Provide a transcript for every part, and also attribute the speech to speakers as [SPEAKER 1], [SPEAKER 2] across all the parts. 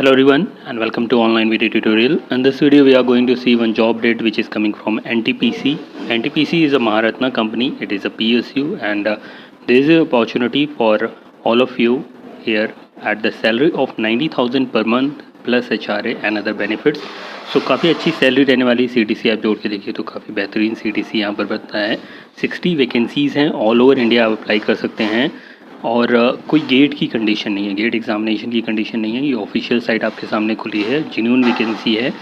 [SPEAKER 1] Hello everyone and welcome to online video tutorial. In this video we are going to see one job date which is coming from NTPC. NTPC is a Maharatna company. It is a PSU and there is an opportunity for all of you here at the salary of 90,000 per month plus HRA and other benefits. So काफ़ी अच्छी salary रहने वाली CTC आप जोड़ के देखिए तो काफ़ी बेहतरीन CTC यहाँ पर बनता है। 60 वैकेंसीज़ हैं, ऑल ओवर इंडिया आप अप्लाई कर सकते हैं और कोई गेट की कंडीशन नहीं है, गेट एग्जामिनेशन की कंडीशन नहीं है। ये ऑफिशियल साइट आपके सामने खुली है, जेन्युइन वैकेंसी है।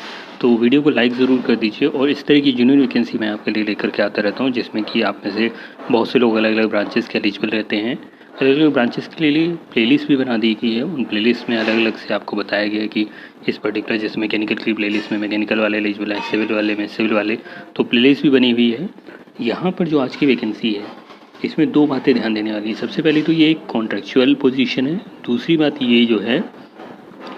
[SPEAKER 1] तो वीडियो को लाइक ज़रूर कर दीजिए और इस तरह की जेन्युइन वैकेंसी मैं आपके लिए लेकर के आता रहता हूँ जिसमें कि आप में से बहुत से लोग अलग अलग ब्रांचेस के एलिजिबल रहते हैं। अलग अलग ब्रांचेस के लिए प्लेलिस्ट भी बना दी गई है। उन प्लेलिस्ट में अलग अलग से आपको बताया गया है कि इस पर्टिकुलर जैसे मैकेनिकल की प्लेलिस्ट में मैकेनिकल वाले एलिजिबल हैं, सिविल वाले में सिविल वाले, तो प्लेलिस्ट भी बनी हुई है। यहाँ पर जो आज की वैकेंसी है इसमें दो बातें ध्यान देने वाली है। सबसे पहले तो ये एक कॉन्ट्रेक्चुअल पोजीशन है, दूसरी बात ये जो है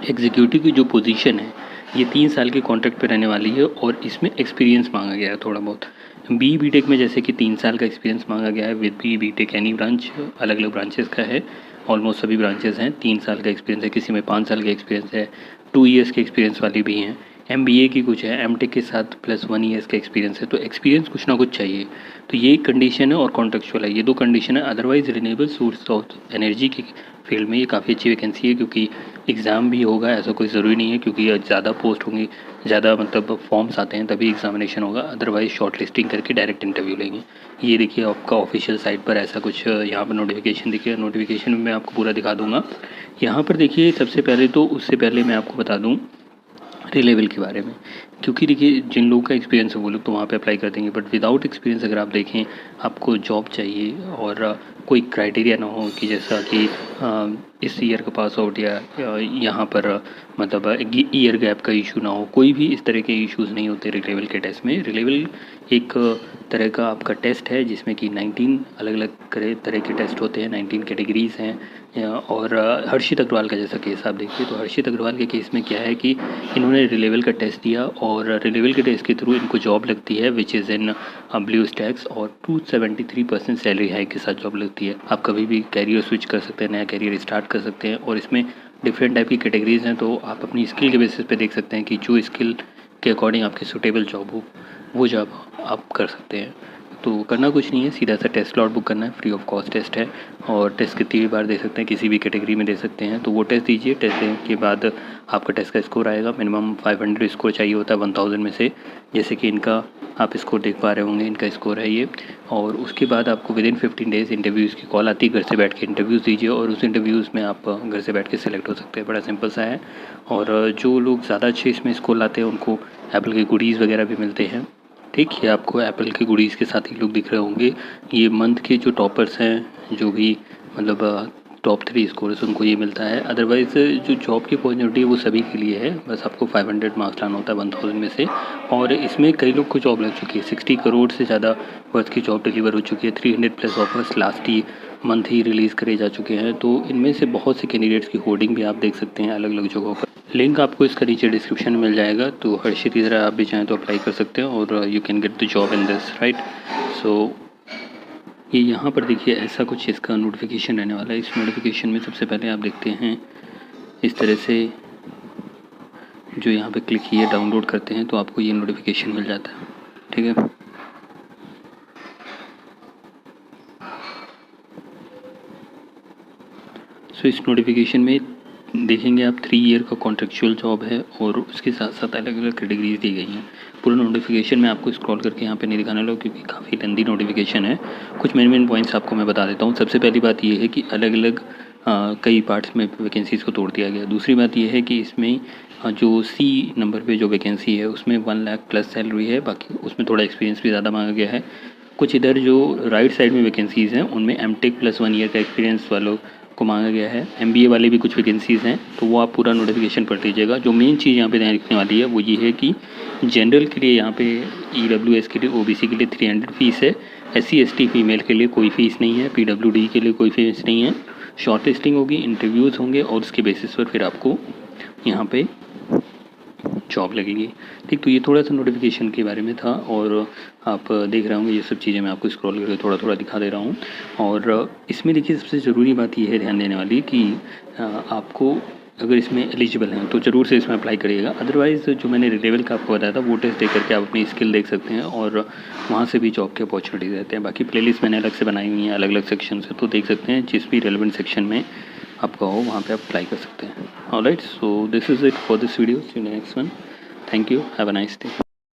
[SPEAKER 1] एग्जीक्यूटिव की जो पोजीशन है ये 3 साल के कॉन्ट्रैक्ट पे रहने वाली है और इसमें एक्सपीरियंस मांगा गया है थोड़ा बहुत। बीटेक में जैसे कि 3 साल का एक्सपीरियंस मांगा गया है विद बीटेक एनी ब्रांच, अलग अलग ब्रांचेस का है, ऑलमोस्ट सभी ब्रांचेस हैं। 3 साल का एक्सपीरियंस है, किसी में 5 साल का एक्सपीरियंस है, 2 ईयर्स के एक्सपीरियंस वाली भी हैं, MBA की कुछ है, MTech के साथ प्लस 1 ईयर्स का एक्सपीरियंस है। तो एक्सपीरियंस कुछ ना कुछ चाहिए। तो ये एक कंडीशन है और कॉन्ट्रेक्चुअल है, ये दो कंडीशन है। Otherwise renewable source of energy की फील्ड में ये काफ़ी अच्छी वैकेंसी है क्योंकि एग्ज़ाम भी होगा, ऐसा कोई ज़रूरी नहीं है क्योंकि ज़्यादा पोस्ट होंगी, ज़्यादा मतलब फॉर्म्स आते हैं तभी एग्जामिनेशन होगा, अदरवाइज शॉर्ट लिस्टिंग करके डायरेक्ट इंटरव्यू लेंगे। ये देखिए आपका ऑफिशियल साइट पर ऐसा कुछ यहाँ पर नोटिफिकेशन दिखिए, नोटिफिकेशन में मैं आपको पूरा दिखा दूँगा। यहाँ पर देखिए सबसे पहले तो उससे पहले मैं आपको बता दूँ रिलेवल के बारे में, क्योंकि देखिए जिन लोगों का एक्सपीरियंस है वो लोग तो वहाँ पे अप्लाई कर देंगे, बट विदाउट एक्सपीरियंस अगर आप देखें आपको जॉब चाहिए और कोई क्राइटेरिया ना हो कि जैसा कि इस ईयर का पास आउट या यहाँ पर मतलब ईयर गैप का इशू ना हो, कोई भी इस तरह के इश्यूज़ नहीं होते रिलेवल के टेस्ट में। रिलेवल एक तरह का आपका टेस्ट है जिसमें कि 19 अलग अलग तरह के टेस्ट होते हैं, 19 कैटेगरीज़ हैं। और हर्षित अग्रवाल का जैसा केस आप देखिए तो हर्षित अग्रवाल के केस में क्या है कि इन्होंने रिलेवल का टेस्ट दिया और रिलेवल के टेस्ट के थ्रू इनको जॉब लगती है which is in blue stacks और 273% सैलरी हाइक के साथ जॉब लगती है। आप कभी भी कैरियर स्विच कर सकते हैं, नया कैरियर स्टार्ट कर सकते हैं और इसमें डिफरेंट टाइप की कैटेगरीज़ हैं। तो आप अपनी स्किल के बेसिस पे देख सकते हैं कि जो स्किल के अकॉर्डिंग आपकी सूटेबल जॉब हो वो जॉब आप कर सकते हैं। तो करना कुछ नहीं है, सीधा सा टेस्ट स्लॉट बुक करना है, फ्री ऑफ कॉस्ट टेस्ट है और टेस्ट कितनी भी बार दे सकते हैं, किसी भी कैटेगरी में दे सकते हैं। तो वो टेस्ट दीजिए, टेस्ट देने के बाद आपका टेस्ट का स्कोर आएगा। मिनिमम 500 स्कोर चाहिए होता है 1000 में से, जैसे कि इनका आप स्कोर देख पा रहे होंगे, इनका स्कोर है ये। और उसके बाद आपको विदिन 15 डेज़ इंटरव्यूज़ की कॉल आती है, घर से बैठ के इंटरव्यूज़ दीजिए और उस इंटरव्यूज़ में आप घर से बैठ के सिलेक्ट हो सकते हैं। बड़ा सिंपल सा है और जो लोग ज़्यादा अच्छे इसमें स्कोर लाते हैं उनको एप्पल के गुडीज़ वगैरह भी मिलते हैं। ठीक है, आपको एप्पल के गुडीज़ के साथ ही लोग दिख रहे होंगे। ये मंथ के जो टॉपर्स हैं, जो भी मतलब टॉप 3 स्कोर्स उनको ये मिलता है। अदरवाइज़ जो जॉब की अपॉर्चुनिटी है वो सभी के लिए है, बस आपको 500 मार्क्स लाना होता है 1000 में से। और इसमें कई लोग को जॉब लग चुकी है, 60 करोड़ से ज़्यादा वर्थ की जॉब डिलीवर हो चुकी है, 300 प्लस ऑफर्स लास्ट ही मंथ ही रिलीज़ करे जा चुके हैं। तो इनमें से बहुत से कैंडिडेट्स की होर्डिंग भी आप देख सकते हैं अलग अलग जगहों पर। लिंक आपको इसका नीचे डिस्क्रिप्शन में मिल जाएगा, तो हर्षित की तरह आप भी चाहें तो अप्लाई कर सकते हैं और you can get the job in this right. So ये यहाँ पर देखिए ऐसा कुछ इसका नोटिफिकेशन रहने वाला है। इस नोटिफिकेशन में सबसे पहले आप देखते हैं इस तरह से, जो यहाँ पे क्लिक किए डाउनलोड करते हैं तो आपको ये नोटिफिकेशन मिल जाता है। ठीक है, सो इस नोटिफिकेशन में देखेंगे आप 3 ईयर का कॉन्ट्रेक्चुअल जॉब है और उसके साथ साथ अलग अलग कैटेगरीज दी गई हैं। पूरा नोटिफिकेशन में आपको स्क्रॉल करके यहाँ पे नहीं दिखाने लगा क्योंकि काफ़ी लेंदी नोटिफिकेशन है। कुछ मेन पॉइंट्स आपको मैं बता देता हूँ। सबसे पहली बात ये है कि अलग अलग कई पार्ट्स में वैकेंसीज़ को तोड़ दिया गया। दूसरी बात ये है कि इसमें जो C नंबर पे जो वैकेंसी है उसमें 1 लाख प्लस सैलरी है, बाकी उसमें थोड़ा एक्सपीरियंस भी ज़्यादा मांगा गया है। कुछ इधर जो राइट साइड में वैकेंसीज़ हैं उनमें MTech प्लस 1 ईयर का एक्सपीरियंस वालों को मांगा गया है। MBA वाले भी कुछ वैकेंसीज़ हैं, तो वो आप पूरा नोटिफिकेशन पढ़ लीजिएगा। जो मेन चीज़ यहाँ पे ध्यान रखने वाली है वो ये है कि जनरल के लिए यहाँ पे EWS के लिए, OBC के लिए 300 फीस है, SC ST फीमेल के लिए कोई फ़ीस नहीं है, PWD के लिए कोई फ़ीस नहीं है। शॉर्ट लिस्टिंग होगी, इंटरव्यूज़ होंगे और उसके बेसिस पर फिर आपको यहाँ पे जॉब लगेगी। ठीक, तो ये थोड़ा सा नोटिफिकेशन के बारे में था और आप देख रहे होंगे ये सब चीज़ें मैं आपको स्क्रॉल करके थोड़ा थोड़ा दिखा दे रहा हूँ। और इसमें देखिए सबसे ज़रूरी बात ये है ध्यान देने वाली कि आपको अगर इसमें एलिजिबल हैं तो ज़रूर से इसमें अप्लाई करिएगा। अदरवाइज़ जो मैंने लेवल का आपको बताया था वो टेस्ट दे करके आप अपनी स्किल देख सकते हैं और वहाँ से भी जॉब के अपॉर्चुनिटीज़ रहते हैं। बाकी प्लेलिस्ट मैंने अलग से बनाई हुई हैं, अलग अलग सेक्शन से, तो देख सकते हैं जिस भी रेलेवेंट सेक्शन में आपका हो वहाँ पे आप अप्लाई कर सकते हैं। Alright, so this is it for this video. See you next one. Thank you, have a nice day.